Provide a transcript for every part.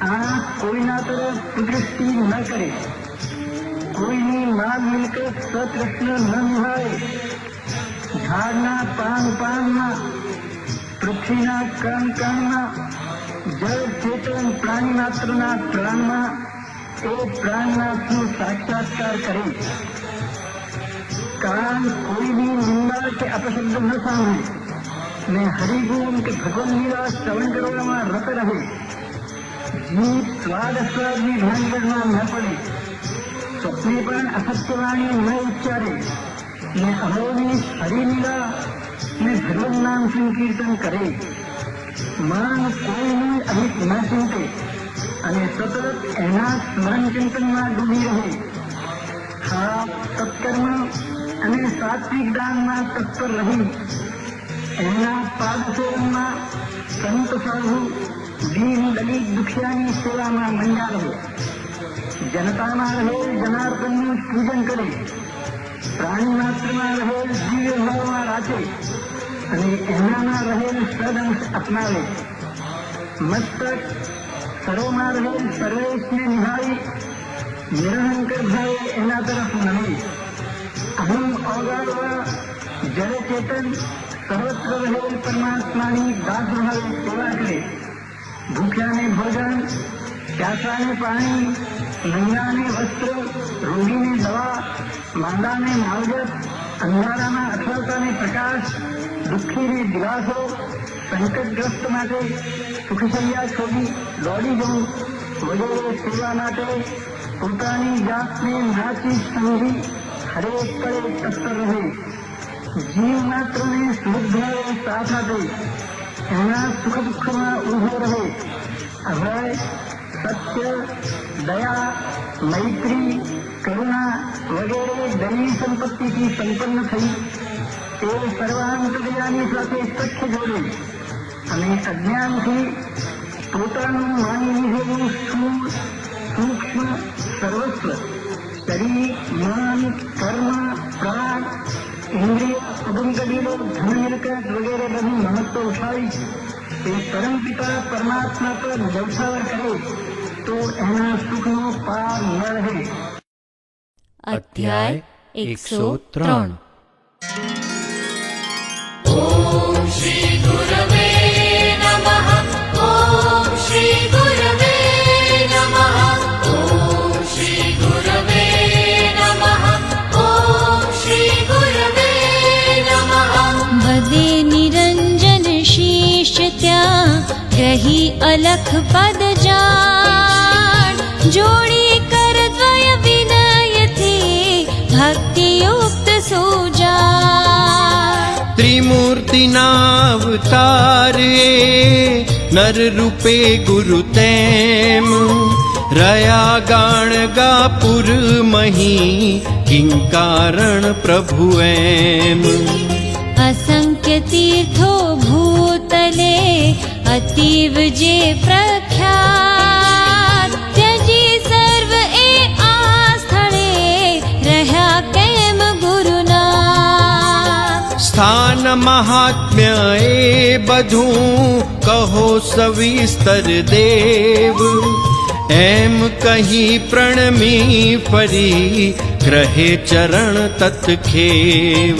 આંખ કોઈના તરફ દૃષ્ટિ ન કરે, કોઈની માલ મિલકત સતૃષ્ણ ન નિભાવે, ઝાડના પાનમાં, પૃથ્વીના કણમાં, જળ ચેતન પ્રાણી માત્રના પ્રાણમાં એ પ્રાણનાથનો સાક્ષાત્કાર કરે. કાન કોઈની નિંદા કે અપશબ્દ ન સાંભળે ને હરિગુણ કે ભગવાન લીલા શ્રવણ કરવામાં રત રહે. જીભ સ્વાદની ભાંગરમાં ન પડે, સ્વપ્ને પણ અસત્યવાણી ન ઉચ્ચારે ને અહોની હરિલીલા ને ભગવાન નામ સંકીર્તન કરે. મન કોઈનું અહિત ન ચિંતે અને સતત એના સ્મરણ ચિંતનમાં ડૂબી રહે. હા સત્કર્મ અને સાત્વિક દાનમાં તત્પર રહી એના પાદસેવનમાં સંત સાધુ દીન દલિત દુખિયાની સેવામાં મંડા રહે. જનતામાં રહેલ જનાર્દનનું પૂજન કરે, પ્રાણી માત્રમાં રહેલ દિવ્ય ભાવમાં રાખે અને એનામાં રહેલ સદંશ અપનાવે. મસ્તક સરોમાં રહેલ સર્વેશને નિભાવી નિરહંકર ભાવે એના તરફ નમે. અહમ ઓગાળવા જળ ચેતન સર્વત્ર રહેલ પરમાત્માની દાસ ભાવે સેવા કરે. ભૂખ્યાને ભોજન, પ્યાસાને પાણી, નંગાને વસ્ત્ર, રોગીને દવા, માંદાને માવજત, અંધારાના અઠવાતાને પ્રકાશ, દુઃખીને દિલાસો, સંકટગ્રસ્ત માટે સુખશૈયા છોડી દોડી જવું વગેરે સેવા માટે પોતાની જાતને નાચી સમજી હરેક પળે તત્પર રહે. જીવ માત્રને શુદ્ધાવે સાથ આપે, એના સુખ દુઃખમાં ઉભો રહે. અભય, સત્ય, દયા, મૈત્રી, કરુણા વગેરે દૈવી સંપત્તિથી સંપન્ન થઈ તે સર્વાંતર્યામી સાથે સખ્ય જોડે અને અજ્ઞાનથી પોતાનું માની લીધેલું સ્થૂળ સૂક્ષ્મ સર્વસ્વ શરીર, મન, કર્મ, પ્રાણ, ઇન્દ્રિય, ઉદંગલીલો, ધન મિલકત વગેરે બધું મહત્વ ઉઠાવી તે પરમપિતા પરમાત્મા પર જવસાવર કરે તો એના સુખનો પાર ન રહે. અધ્યાય 103. ઓમ શ્રી ગુરવે નમઃ. ઓમ શ્રી ગુરવે નમઃ. ઓમ શ્રી ગુરવે નમઃ. ઓમ શ્રી ગુરવે નમઃ. બધે નિરંજન શીશ ત્યાં રહી અલખ પદ જાણ, જોડી કર દ્વય વિનયથી ભક્તિયુક્ત સુજાણ. ત્રિમૂર્તિના અવતારે નર રૂપે ગુરુ તેમ, રહ્યા ગાણ ગાપુર મહી કિંકારણ પ્રભુ એમ. અસંખ્ય તીર્થો ભૂતલે અતીવ જે પ્રખ્યાત, ત્યજી સર્વ એ આ સ્થળે રહ્યા કેમ ગુરુના. સ્થાન મહાત્મ્ય એ બધું કહો સવિસ્તર દેવ, એમ કહી પ્રણમી ફરી ગ્રહે ચરણ તત્ખેવ.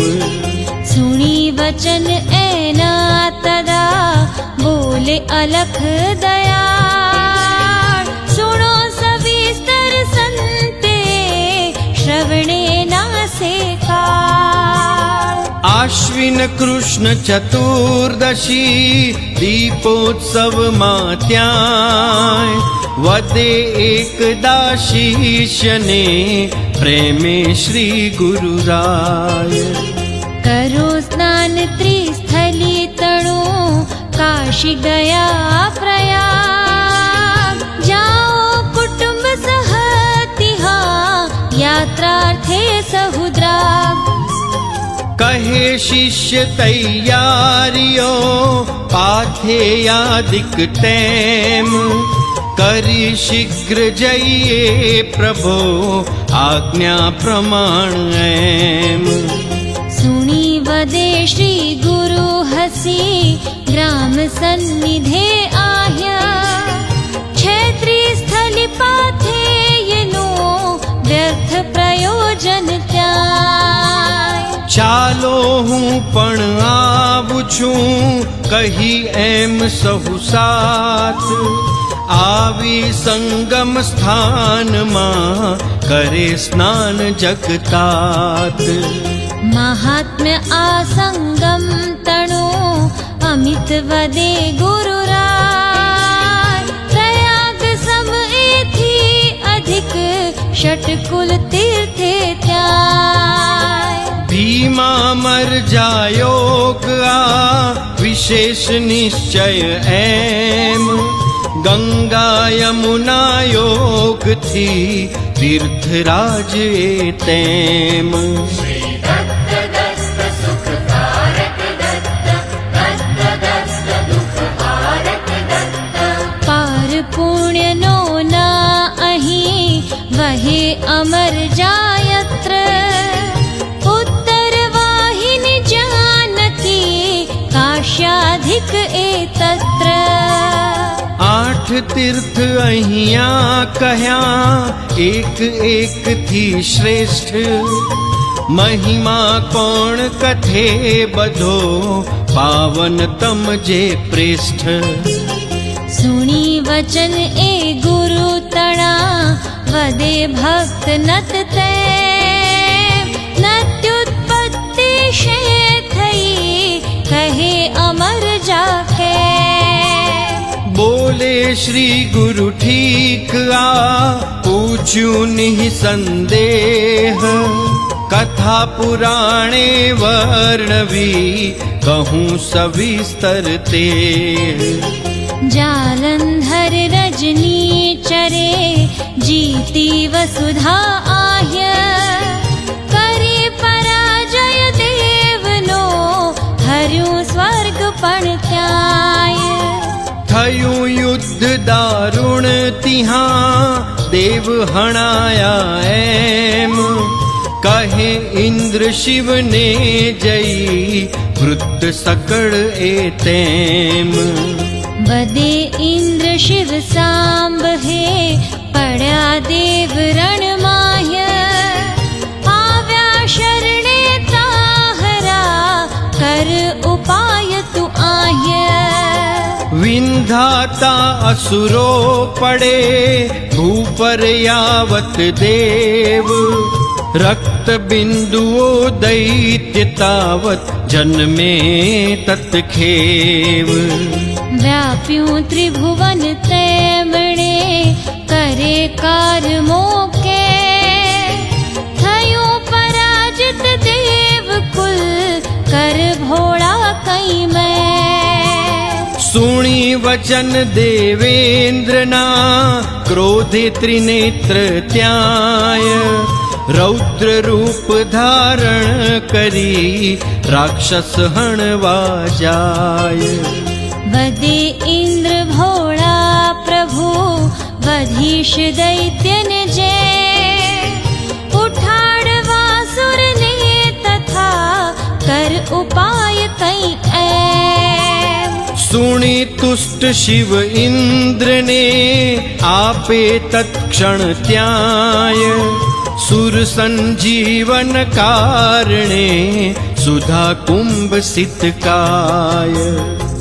સુણી વચન એના તદા બોલે અલખ દયાળ, સુણો સવિસ્તર સંતે શ્રવણે નાસે કાળ. આશ્વિન કૃષ્ણ ચતુર્દશી દીપોત્સવમાં ત્યાં વદે એકદા શિષ્યને પ્રેમે શ્રી ગુરુરાય. કરો સ્નાન ત્રિસ્થલી તણું કાશી ગયા પ્રયાગ, જાઓ કુટુંબ સહતિહા યાત્રાર્થે સહુદ્રાગ. કહે શિષ્ય તૈયારીઓ પાથેયાદિક તેમ, કરી શીઘ્ર જઈએ પ્રભો આજ્ઞા પ્રમાણ એમ. સુણી વદે શ્રી ગુરુ હસી ગ્રામ સન્નિધે આહ્યા, ક્ષેત્રી પણ આવું છું કહી એમ સહુ સાથ આવી સંગમ સ્થાનમાં કરે સ્નાન જગતાત महात्म्य आसंगम तणो अमित वदे गुरुराय प्रयाग समएथी अधिक षटकुल तीर्थे त्याय भीमा मर जायोग आ विशेष निश्चय एम गंगा यमुना योग थी तीर्थराज तेम पार पुण्य नो ना अहीं वहे अमर जायत्र उत्तर वाहिनी जानकी काश्याधिक एतत्र आठ तीर्थ अहिया कहया एक एक थी श्रेष्ठ महिमा कोण कथे बधो पावन तम जे प्रेष्ठ सुनी वचन ए गुरु तणा वदे भक्त नत ते नत्युत्पत्ति शे थई कहे अमर जाके बोले श्री गुरु ठीक आ पूछ्यू निसंदेह कथा पुराणे वर्णवी कहूँ सविस्तर ते जालंधर रजनी चरे जीती वसुधा आह्य करे पराजय देवनो हर्यु स्वर्ग पण त्याय थયું યુદ્ધ દારુણ તિહા દેવ હણાયા એમ કહે ઇન્દ્ર શિવને જઈ વૃદ્ધ સકળ એ તેમ वदे इंद्र शिव सांब हे पड़ा देव रण माह्य आव्या शरणे ताहरा कर उपाय तु आह्य વિંધાતા અસુરો પડે ભૂપર યાવત દેવ રક્ત બિંદુઓ દૈત્ય તાવત જન્મે તત્ખેવ व्याप्यूं त्रिभुवन तेमणे करे कार मोके थयो पराजित देव कुल कर भोळा कई मैं સુણી વચન દેવેન્દ્રના ક્રોધે ત્રિનેત્ર ત્યાય રૌદ્ર રૂપ ધારણ કરી રાક્ષસ હણવા જાય वदे इंद्र भोळा प्रभु वधीश दैत्यन जे उठाड़वा सुर ने तथा कर उपाय कई ऐम સુણી તુષ્ટ શિવ ઇન્દ્રને આપે તત્ક્ષણ ત્યાય સુર સંજીવન કારણે સુધા કુંભ સિતકાય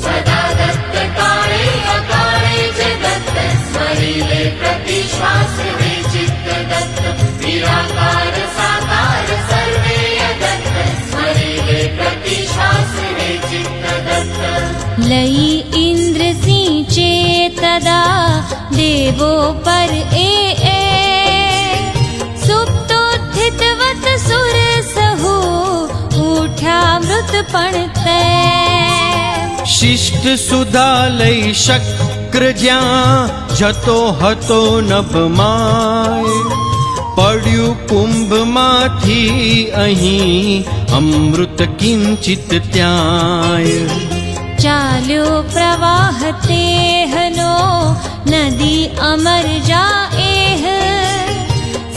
सदा दत्त काळे अकाळे च दत्त स्मरिले प्रतिश्वास वे चित्त दत्त निराकार साकार सर्वे दत्त स्मरिले प्रतिश्वास वे चित्त दत्त लई इंद्र सिंचे तदा देवो पर ए सुप्तोत्थितवत सुर सहु उठ्या मृत पण ते શિષ્ટ સુધા લઈ શક્ર જ્યાં જતો હતો નભમાય પડ્યું કુંભમાંથી અહીં અમૃત કિંચિત ત્યાંય ચાલ્યો પ્રવાહ તેહનો નદી અમર જાએહ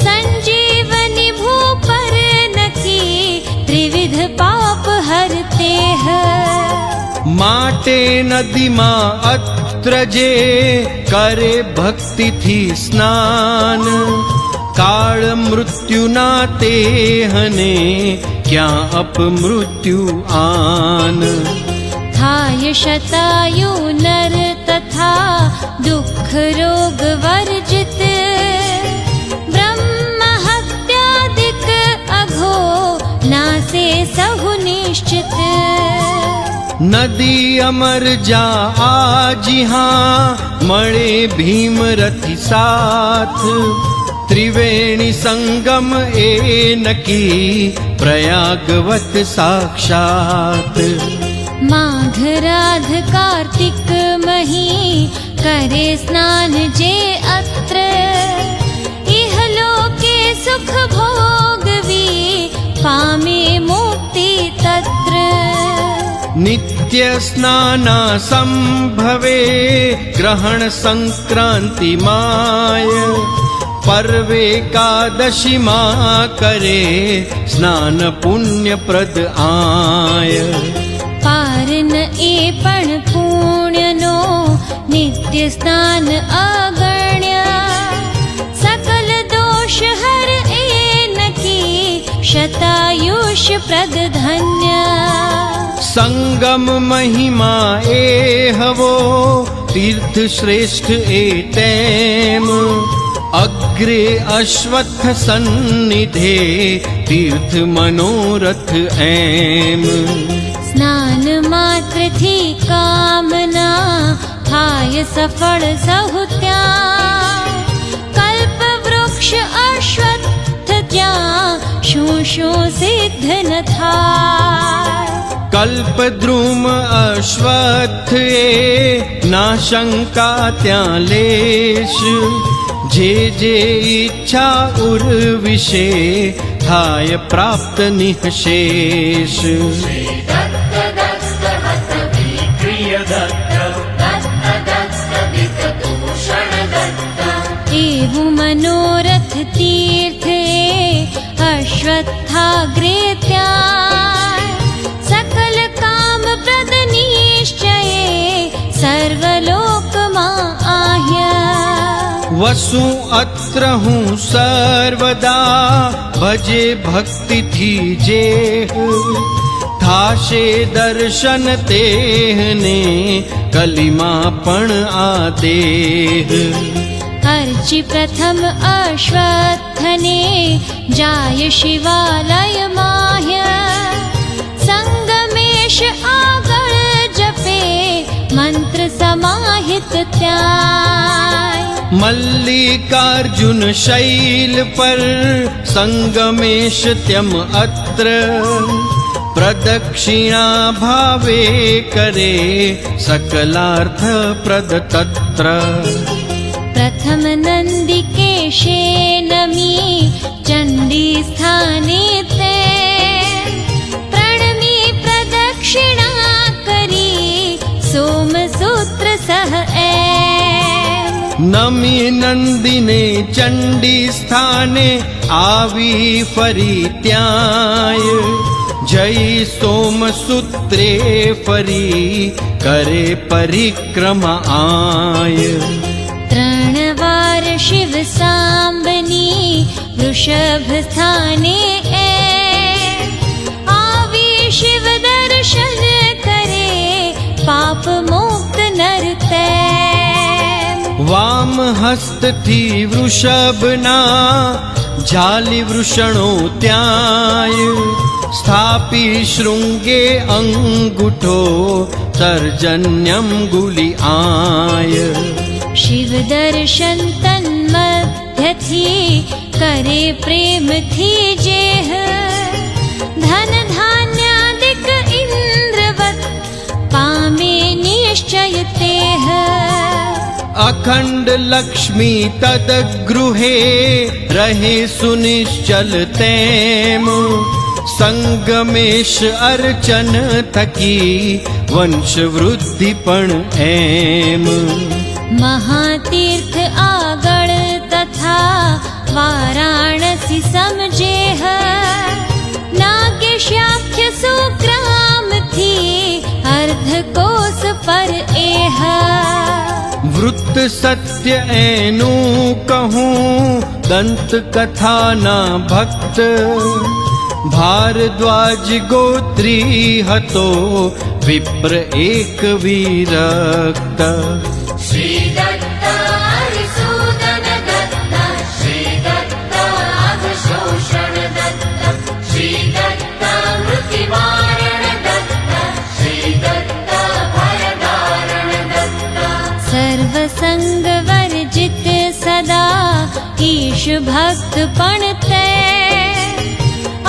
સંજીવની ભૂ પર નકી ત્રિવિધ પાપ હરતેહ માટે નદીમાં અત્ર જે કરે ભક્તિથી સ્નાન કાળ મૃત્યુના તેહને क्या अपमृत्यु आन। थाय शतायु नर तथा दुख रोग वर्जित, ब्रह्म हत्यादिक अघो नासे सहु निश्चित। नदी अमर जा आजिहा मणे भीम रथि साथ, त्रिवेणी संगम एनकी प्रयागवत साक्षात। माघ राध कार्तिक मही करे स्नान जे अत्र, इह लोके सुख भोगवी पामे मुक्ति तत्र। नित्य स्नाना संभवे ग्रहण संक्रांति माय, पर्वे एकादशी माँ करे स्नान पुण्य प्रद आय। पारन ए पण पुण्य नो नित्य स्नान अगण्य, सकल दोष हर एनकी शतायुष प्रद धन्य। संगम महिमा एहवो तीर्थ श्रेष्ठ एतेम, अग्रे अश्वत्थ सन्निधे तीर्थ मनोरथ ऐम। स्नान मात्र थी कामना थाय सफल सहु त्यां, कल्प वृक्ष अश्वत्थ त्यां शू शू सिद्ध न थाय। कल्प द्रुम अश्वत्थ ए ना शंका त्यां लेश, जे जे इच्छा उर्विशे थाय प्राप्त निःशेष। दत्त दत्त हत विक्रिय दत्त, दत्त दत्त विकतूषण दत्त। एवं मनोरथ तीर्थ अश्वत्थाग्रे त्याय, सकल काम प्रद निश्चये सर्वलोक मां आह्य। वसु अत्र हूँ सर्वदा भजे भक्ति थी जेह, थाशे दर्शन तेहने कलिमापण आदेह। अर्चि प्रथम अश्वत्थने जाय शिवालय माह्य, संगमेश आगळ जपे मंत्र समाहित त्याय। मल्लिकार्जुन शैल पर संगमेश त्यम अत्र, प्रदक्षिणा भावे करे सकलार्थ प्रद तत्र। प्रथम नंदिकेशे नमी चंडी स्थाने ते, प्रणमी प्रदक्षिणा करी सोमसूत्र सह ऐम। नमी नंदिने चंडी स्थाने आवी फरी त्याय, जय सोमसूत्रे फरी करे परिक्रमा आय। तृणवार शिव सांबनी वृषभ स्थाने ऐ, आवी शिव दर्शन करे पाप मुक्त नर तैं। वाम हस्त थी वृषभना जाली वृषणो त्याय, स्थापी शृंगे अंगुठो तर्जन्यम गुली आय। शिव दर्शन तन्मध्य थी करे प्रेम थी जेह, धन धान्यादिक इंद्रवत पामे निश्चय तेह। अखंड लक्ष्मी तद गृहे रहे सुनिश्चल तैम, संगमेश अर्चन थकी वंश वृद्धि पण ऐम। महातीर्थ आगळ तथा वाराणसी समजेह, नागेशाख्य सुग्राम थी अर्धकोस पर एह। वृत्त सत्य ऐनु कहूँ दंत कथा ना भक्त, ભારદ્વાજ ગોત્રી હતો વિપ્ર એક વિરક્ત. શ્રી દત્ત હરિસૂદન દત્ત, શ્રી દત્ત અઘશોષણ દત્ત, શ્રી દત્ત મૃત્યુમારણ દત્ત, શ્રી દત્ત ભયદારણ દત્ત. સર્વસંગ વર્જિત સદા ઈશ ભક્ત પણ તે,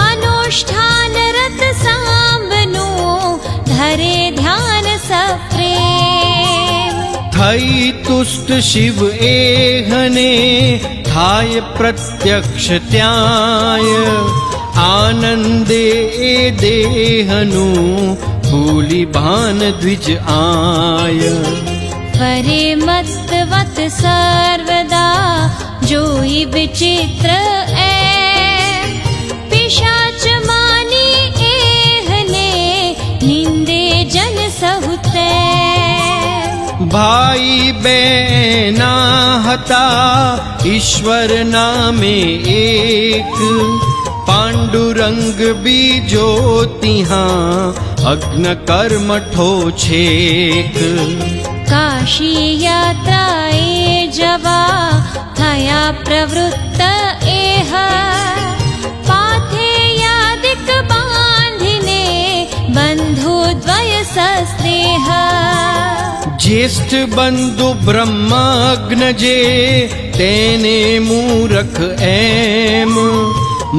અનુષ્ઠાન રત સાંબનું ધરે ધ્યાન સપ્રેમ. થઈ તુષ્ટ શિવ એહને થાય પ્રત્યક્ષ ત્યાય, આનંદે એ દેહનું ભૂલી ભાન દ્વિજ આય. ફરે મત્વત સર્વદા જોઈ વિચિત્ર એ, પિશાચ માની એહને નિંદે જન સહુતે. ભાઈ બેના હતા ઈશ્વર નામે એક, પાંડુરંગ બીજો તિહાં અગ્ન કર્મઠો છેક. કાશી યાત્રાએ જવા થયા પ્રવૃત્ત એહ, પાથેયાદિક બાંધીને બંધુ દ્વય સસ્નેહ. જ્યેષ્ઠ બંધુ બ્રહ્મગ્ન જે તેને મૂરખ એમ,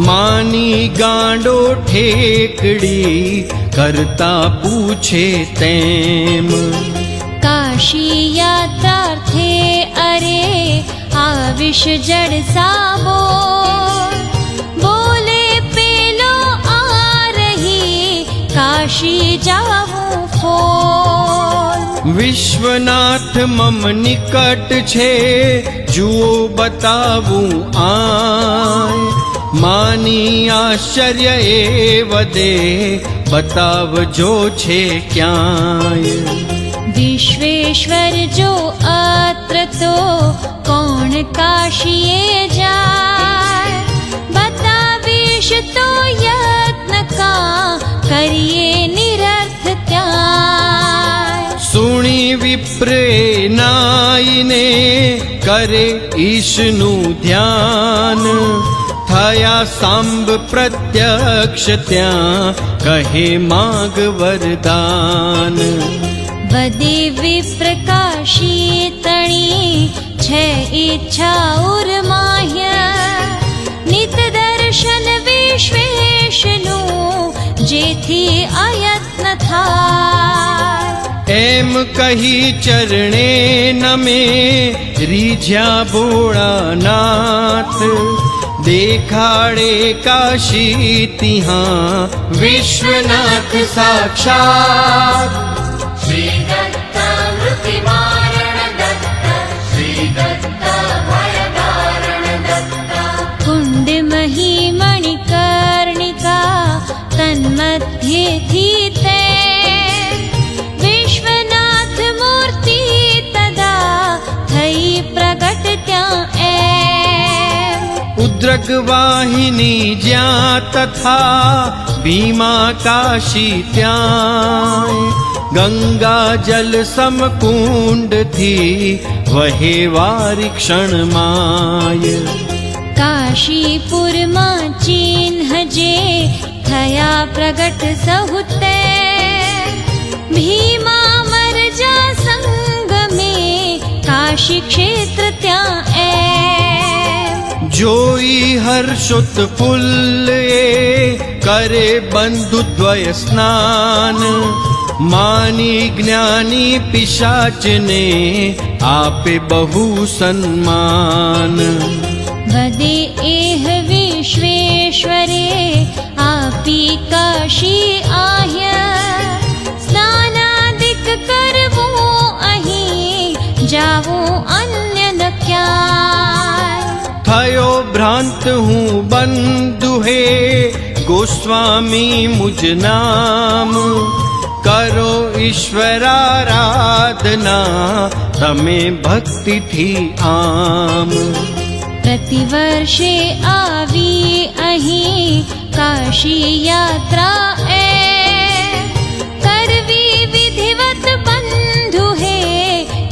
માની ગાંડો ઠેકડી કરતા પૂછે તેમ. કાશી યાત્રાર્થે અરે આવિશ જડ સાબો, બોલે પેલો આ રહી કાશી જાવું ફોલ. વિશ્વનાથ મમ નિકટ છે જુઓ બતાવું આય, માની આશ્ચર્ય એ વધે બતાવજો છે ક્યાંય. વિશ્વેશ્વર જો અત્ર તો કોણ કાશીએ જાય, બતાવીશ તો યત્ન કા કરીએ નિરર્થ ત્યાં. સુણી વિપ્રે નાઈને કરે ઈશનું ધ્યાન, થયા સાંબ પ્રત્યક્ષ ત્યાં કહે માગ વરદાન. વદે વિપ્રકાશી તણી છે ઈચ્છા ઉર્માહ્ય, નિત દર્શન વિશ્વેશનું જેથી અયત્ન થાય. એમ કહી ચરણે નમે રીઝ્યા ભોળાનાથ, દેખાડે કાશી તિહાં વિશ્વનાથ સાક્ષાત. શ્રી દત્ત મૃત્યુમારણ દત્ત, શ્રી દત્ત ભયદારણ દત્ત. કુંડ મહી મણિકર્ણિકા તન્મધ્યેથી તે, વિશ્વનાથ મૂર્તિ તદા થઈ પ્રગટ ત્યાં એમ. ઉદ્રક વાહિની જ્યાં તથા ભીમા કાશી ત્યાં, ગંગા જલ સમકુંડથી વહે વારી ક્ષણમાય. કાશીપુરમાં ચિહ્ન જે થયા પ્રગટ સહુતે, ભીમા મરજા સંગમે કાશી ક્ષેત્ર ત્યાં એ. જોઈ હર્ષોત ફુલ્લ એ કરે બંધુદ્વય સ્નાન, માની જ્ઞાની પિશાચને આપે બહુ સન્માન. વદે એહ વિશ્વેશ્વરે આપી કાશી આહ્ય, સ્નાનાદિક કરવું અહીં જાવું અન્ય ન ક્યાંય. થયો ભ્રાંત હું બંધુ હે ગોસ્વામી મુજ નામ, કરો ઈશ્વરારાધના તમે ભક્તિથી આમ. પ્રતિવર્ષે આવી અહીં काशी यात्रा करवी विधिवत बंधु है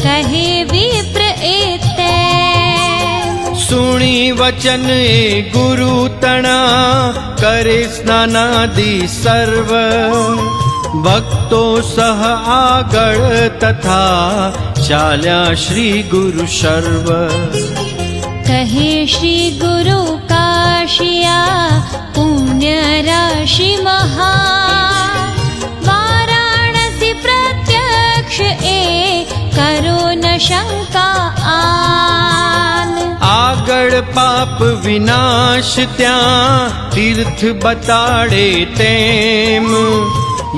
कहे विप्र एते। सुणी वचन ए गुरु तना करे स्नानादि सर्व भक्तो सह आगळ तथा चाल्या श्री गुरु शर्व। कहे श्री गुरु काशिया पुण्य राशि महा वाराणसी प्रत्यक्ष करो न शंका आन। આગળ પાપ વિનાશ ત્યાં તીર્થ બતાડે તેમ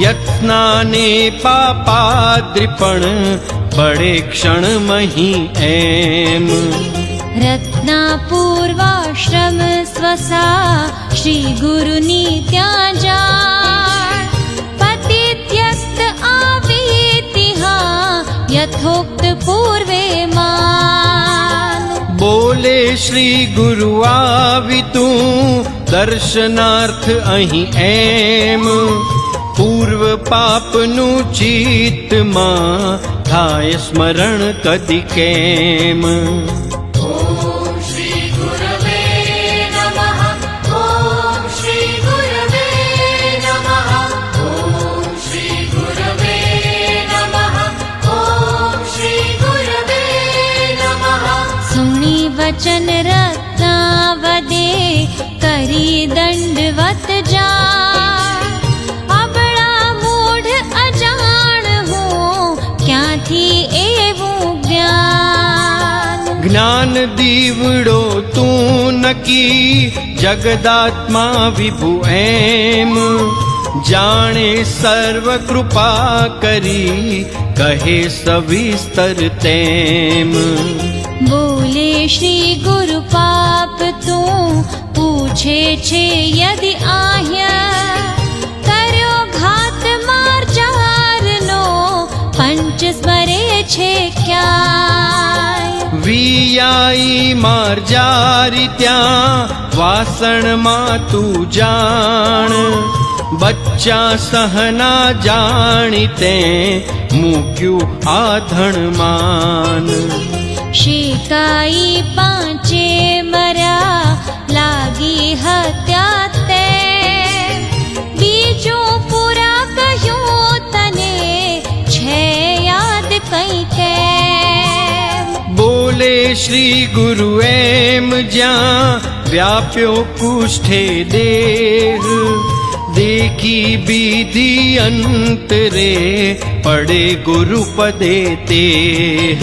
યત્નાને પાપાદ્રિપણ પડે ક્ષણ મહી એમ। रत्नापूर्वाश्रम स्वसा श्री गुरुनी त्या जाण पति त्यक्त आवेतिहा यथोक्त पूर्वे मान। બોલે શ્રી ગુરુ આવી તું દર્શનાર્થ અહીં એમ પૂર્વ પાપનું ચિત્તમાં થાય સ્મરણ કદી કેમ। ॐ श्री गुरवे नमः। ॐ श्री गुरवे नमः। ॐ श्री गुरवे नमः। ॐ श्री गुरवे नमः। सुनी वचन रत्नावदे करी दंडवत जाण अबड़ा मूढ़ अजाण हो क्यांथी एवं ज्ञान। જ્ઞાન દીવડો તું નકી જગદાત્મા વિભુ એમ જાણે સર્વ કૃપા કરી કહે સવિસ્તર તેમ। बोले श्री गुरु पाप तू पूछे छे यदि आह्य करो घात मार्जार नो पंच स्मरे छे क्या। વિયાઈ માર્જારી ત્યાં વાસણમાં તું જાણ બચ્ચા સહના જાણીતે મૂક્યું આધણ માન। शिकाई पांचे मरा लागी हत्या ते बीजो पूरा कह्यो तने छे याद कई के। બોલે શ્રી ગુરુ એમ જ્યાં વ્યાપ્યો કુષ્ઠે દેહ देखी विधि अंतरे पड़े गुरु पदे तेह।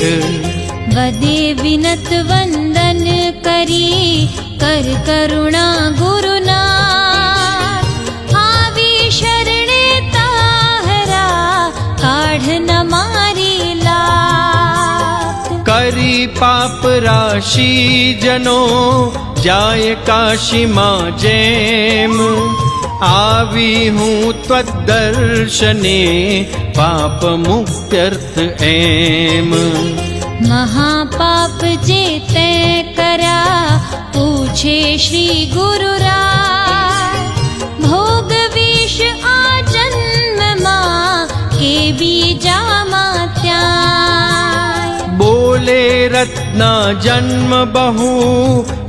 वदे विनत वंदन करी कर करुणा गुरुना आवी शरणे ताहरा काढ़ न मारी लात। करी पाप राशि जनो जाय काशी मां जेम आवी हूँ त्वदर्शने पाप मुक्त्यर्थ एम। महापाप जे ते करा पूछे श्री गुरुराय भोग विष आ जन्म मां के बीजा त्याय। बोले रत्ना जन्म बहु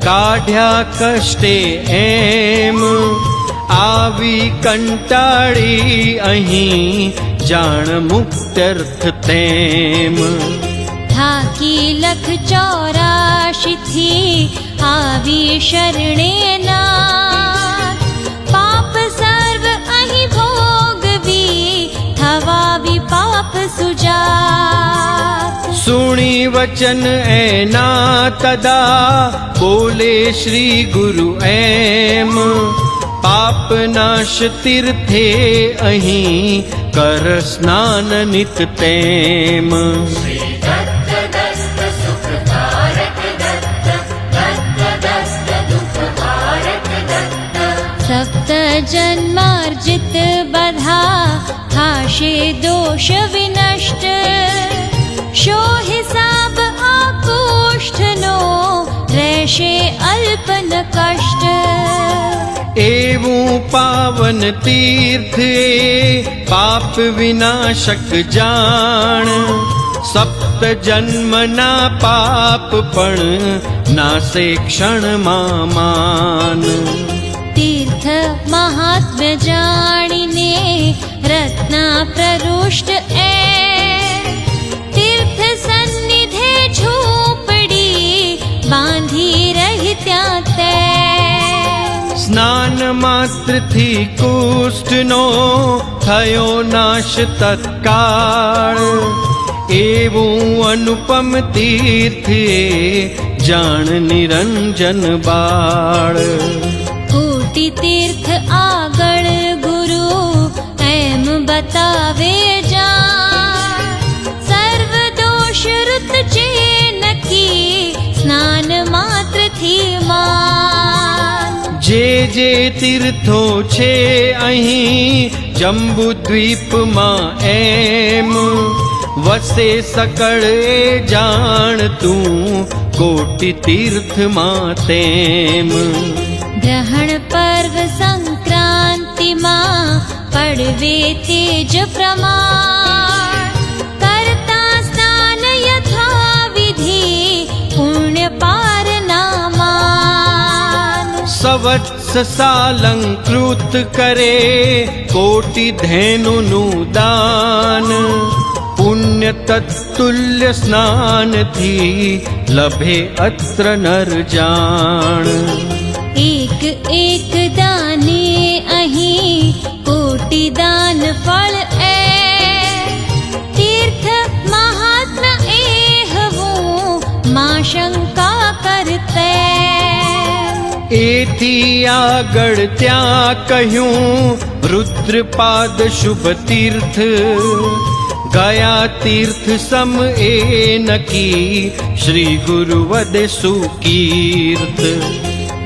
काढ़्या कष्टे एम आवी कंटाड़ी अहीं जान मुक्त्यर्थ तेम। थाकी लख 84 थी आवी शरणे नाथ पाप सर्व अहीं भोगवी थवावी पाप सुजात। सुणी वचन ऐना तदा बोले श्री गुरु एम पाप नाश तीर्थे अहीं कर स्नान नित तेम। श्री दत्त दत्त सुख कारक दत्त दत्त दत्त दुख कारक दत्त। सप्त जन्मार्जित बधा थाशे दोष विनष्ट शो हिसाब आकुष्ठ नो रहशे अल्प न कष्ट। એવું પાવન તીર્થ એ પાપ વિનાશક જાણ, સપ્ત જન્મના પાપ પણ નાસે ક્ષણમાં માન. तीर्थ महात्म्य जाणिने रत्ना प्ररुष्ट ए तीर्थ सन्निधे झोपड़ी बांधी रही त्या ते. સ્નાન માત્રથી કુષ્ઠનો થયો નાશ તત્કાળ, એવું અનુપમ તીર્થ એ જાણ નિરંજન બાળ. कोटि तीर्थ आगळ गुरु एम बतावे जा, सर्व दोष रुत चे नकी स्नान मात्र थी मान. જે જે તીર્થો છે અહીં જંબુ દ્વીપમાં એમ, વસે સકળ એ જાણ તું કોટી તીર્થમાં તેમ. ग्रहण पर्व संक्रांति मां पड़वे तेज प्रमाण, करता स्नान यथा विधि पुण्य पार नामान. સવત્સ સાલંકૃત કરે કોટી ધેનુનું દાન, પુણ્ય તત્તુલ્ય સ્નાનથી લભે અત્ર નર જાણ. एक एक दाने अहीं कोटि दान फल ए तीर्थ महात्म्य एहवूं मां शंका करते. એથી આગળ ત્યાં કહ્યું રુદ્રપાદ શુભ તીર્થ, ગયા તીર્થ સમ એ નકી શ્રી ગુરુ વદે સુકીર્ત.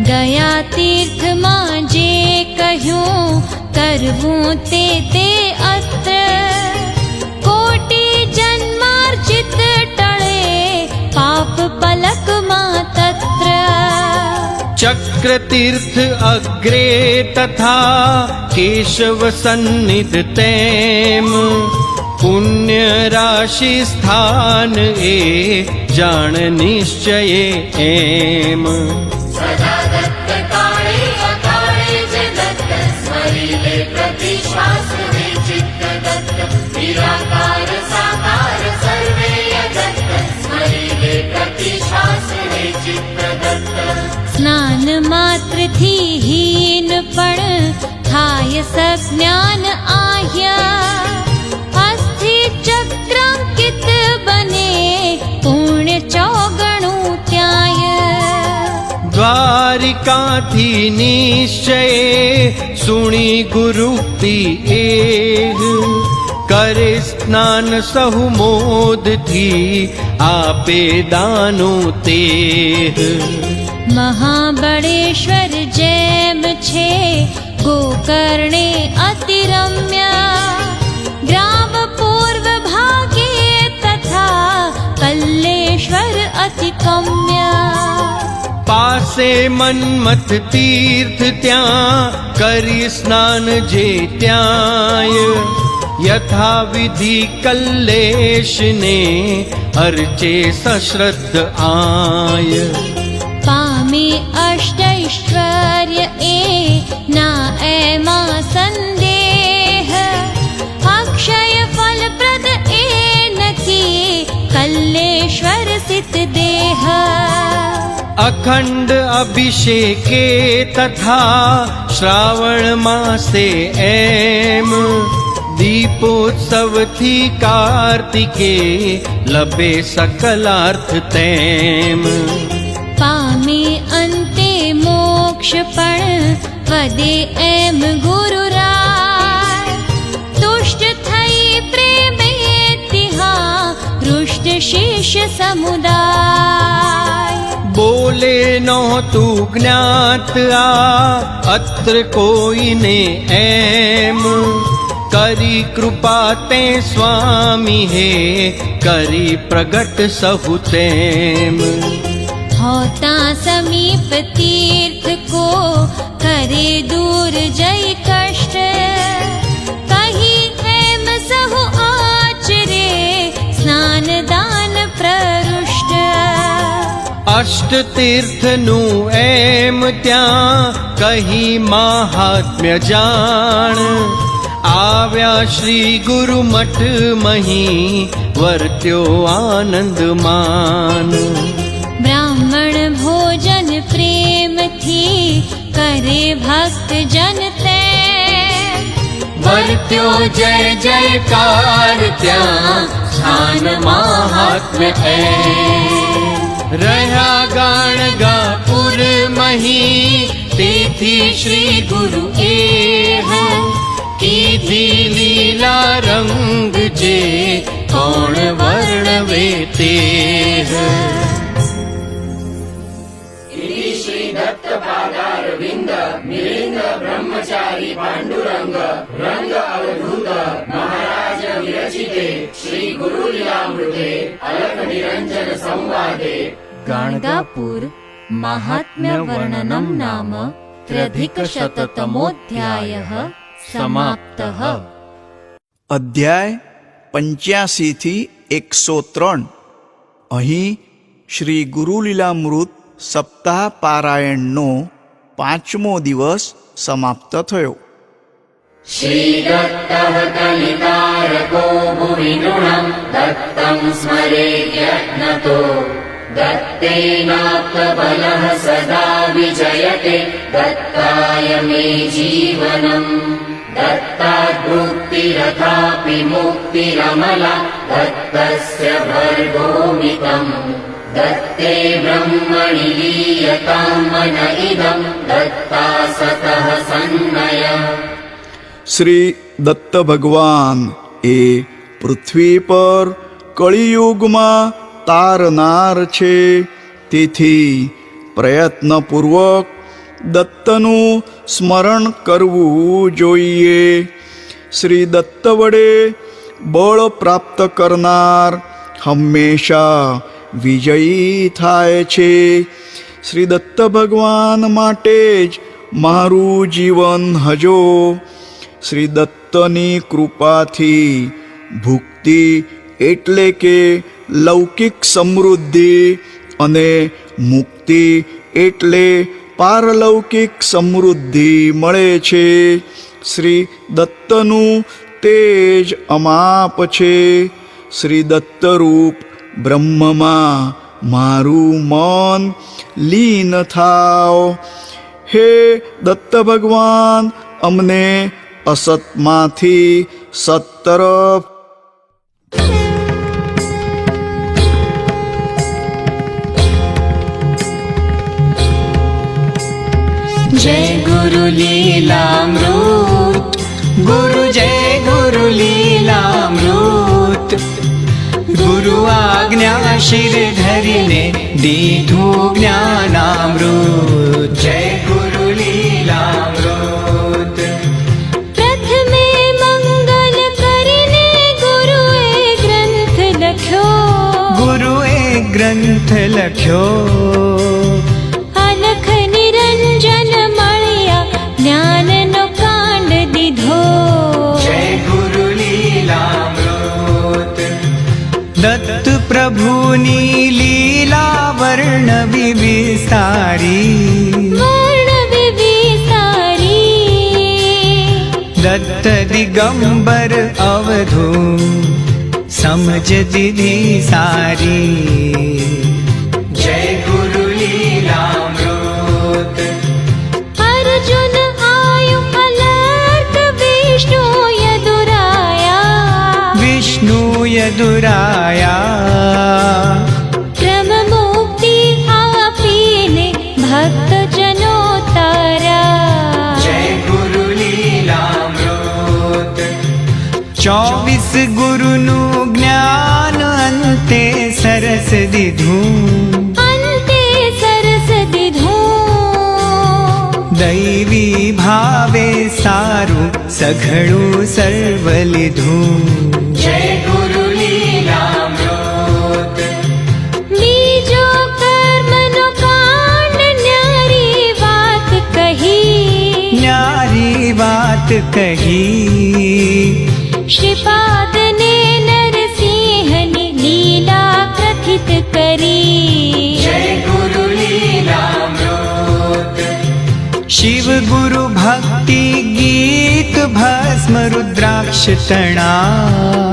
ગયા तीर्थ માં જે કહ્યું કરવું તે અત્ર, કોટી જન્માર્જિત ટળે પાપ પલકમાં તત્ર. ચક્ર તીર્થ અગ્રે તથા કેશવ સન્નિધ તેમ, પુણ્ય રાશિ સ્થાન એ જાણ નિશ્ચયે એમ. સદા દત્ત કાળે અકાળે જે દત્ત સ્મરીલે પ્રતિશ્વાસ રે ચિત્ત દત્ત, નિરાકાર સાકાર સર્વે દત્ત સ્મરીલે પ્રતિશ્વાસ રે ચિત્ત દત્ત. સ્નાન માત્ર થી હીન પણ થાય સજ્ઞાન આહ્યા, અસ્થિ ચક્રાંકિત બને પુણ્ય ચોગણું ત્યાય. દ્વારિકાથી નિશ્ચયે સુણી ગુરુક્તિ એહ, કરે સ્નાન સહુ મોદથી આપે દાનો તેહ. મહાબળેશ્વર જેમ છે ગોકર્ણે અતિ રમ્ય, ગ્રામ પૂર્વ ભાગે તથા કલ્લેશ્વર અતિ કમ્ય. પાસે મન્મથ તીર્થ ત્યાં કરી સ્નાન જે ત્યાંય, યથાવિધિ કલ્લેશને અર્ચે સશ્રદ્ધ આય. પામે અષ્ટૈશ્વર્ય એ ના એમાં સંદેહ, અક્ષય ફલપ્રદ એ નથી કલ્લેશ્વર સિત દેહ. અખંડ અભિષેકે તથા શ્રાવણ માસે એમ, દીપોત્સવથી કાર્તિકે લભે સકલાર્થ તેમ. પામે અંતે મોક્ષ પણ વદે એમ ગુરુરાય, તુષ્ટ થઈ પ્રેમે તિહા હૃષ્ટ શિષ્ય સમુદાય. બોલે નહોતું જ્ઞાત આ અત્ર કોઈને એમ, કરી કૃપા તે સ્વામી હે કરી પ્રગટ સહુ તેમ. होता समीप तीर्थ को करे दूर અષ્ટતીર્થનું એમ ત્યાં કહી મહાત્મ્ય જાણ આવ્યા શ્રી ગુરુમઠ મહી વર્ત્યો આનંદ માન બ્રાહ્મણ ભોજન પ્રેમથી કરે ભક્ત જન તે વર્ત્યો જય જયકાર ત્યાં સ્થાન મહાત્મ્ય એ રહ્યા ગાણ ગાપુર મહી તેથી શ્રી ગુરુ એ કીધી લીલા રંગ જે કોણ વર્ણવે તે શ્રી દત્ત પાદારવિંદ મિલિંદ બ્રહ્મચારી પાંડુરંગ રંગ અવધૂત મહારાજ વિરચિતે શ્રી ગુરુ લીલામૃતે અલખ નિરંજન સંવાદે ગાણગાપુર મહાત્મ્ય વર્ણનમ નામ ત્ર્યધિકશતતમોऽધ્યાયઃ સમાપ્તઃ અધ્યાય 85 થી 103 અહીં શ્રી ગુરુલીલામૃત સપ્તાહ પારાયણનો 5મો દિવસ સમાપ્ત થયો. શ્રી દત્તઃ કલિતારકો ભુવિ નૃણં દત્તં સ્મરેદ્યજ્ઞતો દત્તેનાપ્તબલઃ સદા વિજયતે દત્તાય મે જીવનમ દત્તાદ્ભુક્તિરથાપि મુક્તિરમલા દત્તસ્ય ભર્ગોમિતम् દત્તે બ્રહ્મણિ લીયતાં મન ઇદં દત્તા સતઃ સન્નય. શ્રી દત્ત ભગવાન એ પૃથ્વી પર કળિયુગમાં તારનાર છે. તેથી પ્રયત્નપૂર્વક દત્તનું સ્મરણ કરવું જોઈએ. શ્રી દત્ત વડે બળ પ્રાપ્ત કરનાર હંમેશા વિજયી થાય છે. શ્રી દત્ત ભગવાન માટે જ મારું જીવન હજો. શ્રી દત્તની કૃપાથી ભુક્તિ એટલે કે લૌકિક સમૃદ્ધિ અને મુક્તિ એટલે પારલૌકિક સમૃદ્ધિ મળે છે. શ્રી દત્તનું તેજ અમાપ છે. શ્રી દત્તરૂપ બ્રહ્મમાં મારું મન લીન થાવ. હે દત્ત ભગવાન, અમને અસતમાંથી સત તરફ જય ગુરુ લીલામૃત ગુરુ જય ગુરુ લીલામૃત ગુરુ આજ્ઞા શિર ધરીને દીધું જ્ઞાનામૃત. જય ગુરુ લીલામૃત. પ્રથમે મંગલ કરીને ગુરુએ ગ્રંથ લખ્યો. અલખ નિરંજન મળ્યા જ્ઞાનનો કાંડ દીધો. જય ગુરુ લીલામૃત. દત્ત પ્રભુની લીલા વર્ણવી વિસ્તારી. દત્ત દિગંબર અવધુ સમજ દીધી સારી. જય ગુરુ લીલામૃત. અર્જુન આયુ અલર્ક વિષ્ણુય દુરાયા. વિષ્ણુય દુરાયા. ક્રમ મુક્તિ આપીને ભક્ત જનો તારા. જય ગુરુ લીલામૃત. 24 ગુરુનું જ્ઞાન અંતે સરસ દીધું. અંતે સરસ દીધું. દૈવી ભાવે સારું સઘળું સર્વ લીધું. જય ગુરુ લીલામૃત. બીજો કર્મનો કાંડ ન્યારી વાત કહી. ન્યારી વાત કહી. શ્રીપાદને નરસિંહની લીલા કથિત કરી. જય ગુરુ भस्म रुद्राक्ष तणा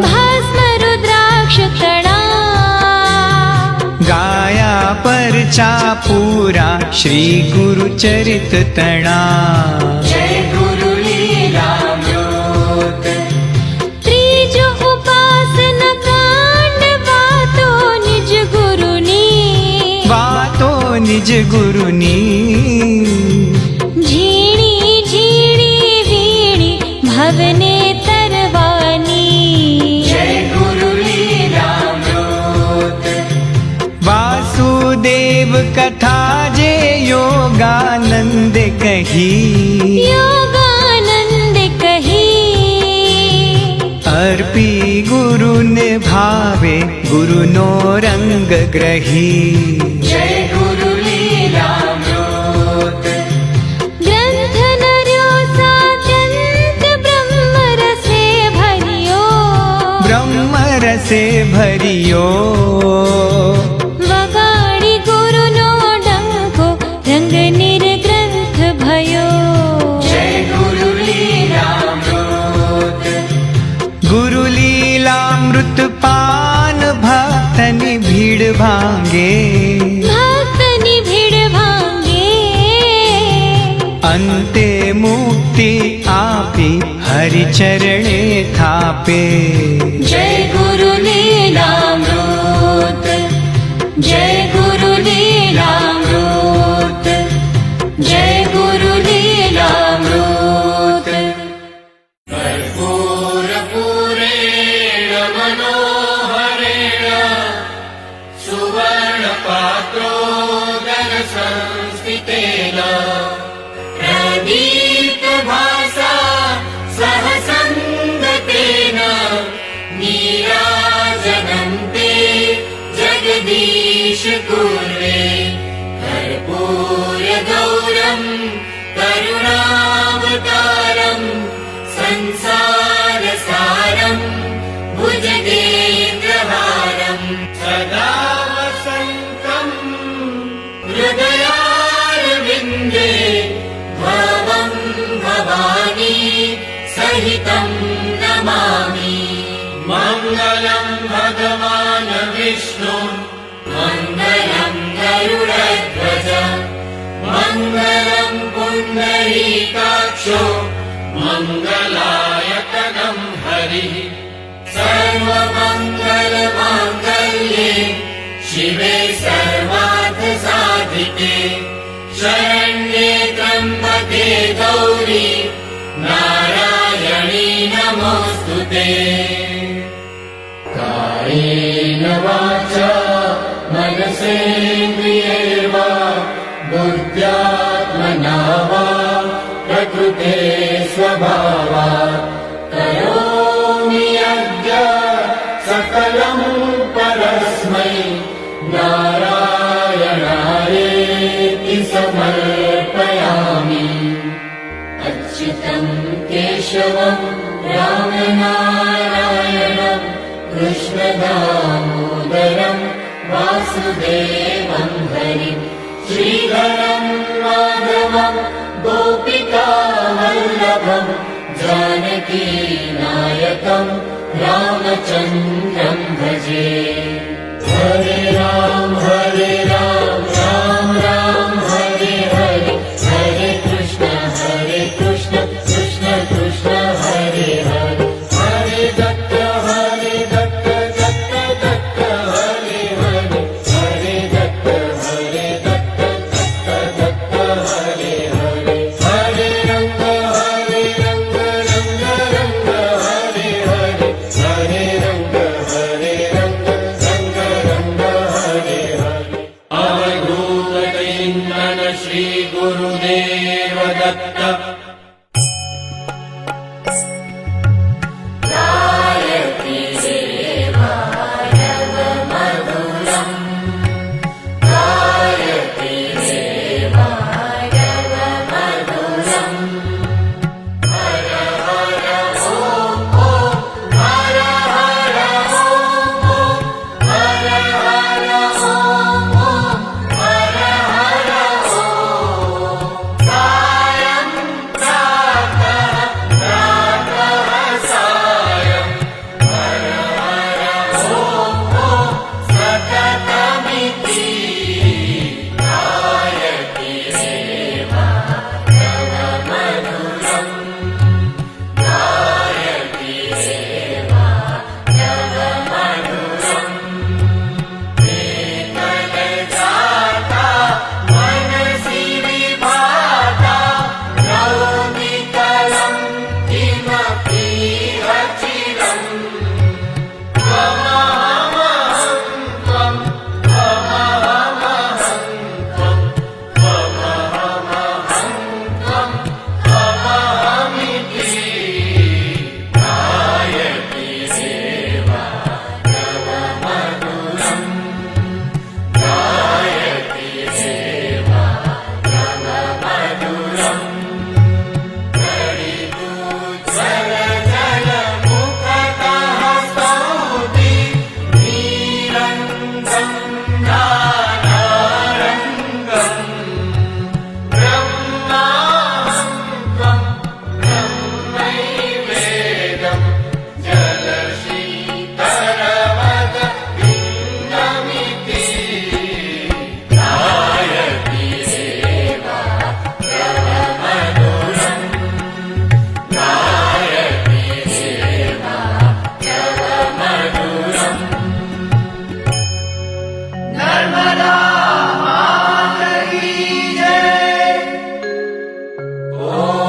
भस्म रुद्राक्ष तणा गाया परचा पूरा श्री गुरु चरित तणा जय गुरु लीलामृत त्रीजो उपासन कांड वातो निज गुरुनी वातो निज गुरुनी झीणी झीणी वीणी भवने तरवानी जय गुरु लीलामृत वासुदेव कथा जे योगानंद कही योगानंद कही अर्पी गुरु ने भावे गुरु नो रंग ग्रही जय गुरु लीलामृत ग्रंथ नर्यो सात्यंत ब्रह्म रसे भरियो ब्रह्म रसे भरियो वगाड़ी गुरु नो डंको रंग निर्ग्रंथ भयो जय गुरु लीलामृत गुरु लीलामृत पान भक्तनि भीड़ भांगे भक्तनि भीड़ भांगे अंते मुक्ति आपी हरि चरणे थापे जय गुरु लीलामृत जय गुरु लीलामृत जय गुरु लीलामृत कर्पूरपूरेण मनोहरेण सुवर्णपात्रोदर संस्थितेन प्रदीप्तभासा सहसङ्गतेन नीराजनं ते जगदीश कुर्वे कर्पूरगौरं करुणावतारं संसारसारं भुजगेन्द्रहारं सदा वसन्तं हृदयारविन्दे भवं भवानी सहितं नमामि मङ्गलं भगवान् विष्णु मङ्गलं गरुडध्वज मङ्गलं पुण्डरीकाक्षो मङ्गलायतनं हरिः सर्वमङ्गलमाङ्गल्ये शिवे सर्वार्थसाधिके शरण्ये त्र्यम्बके गौरी नारायणी नमोऽस्तुते कायेन वाचा मनसेन्द्रियैर्वा बुद्ध्यात्मना वा प्रकृते स्वभावात् करोमि यज्ञ सकलं परस्मै नारायणायेति समर्पयामि अच्युतं केशवं रामनारायणं कृष्णदामोदरं वासुदेवं हरिं श्रीधरं माधवं गोपिकावल्लभं जानकीनायकं रामचन्द्रं भजे हरे राम राम राम हरे हरे हरे कृष्ण कृष्ण कृष्ण हरे हरे हरे दत्त दत्त दत्त हरे हरे हरे दत्त दत्त दत्त हरे हरे हरे रंग रंग रंग हरे हरे हरे रंग रंग रंग हरे हरे ॐ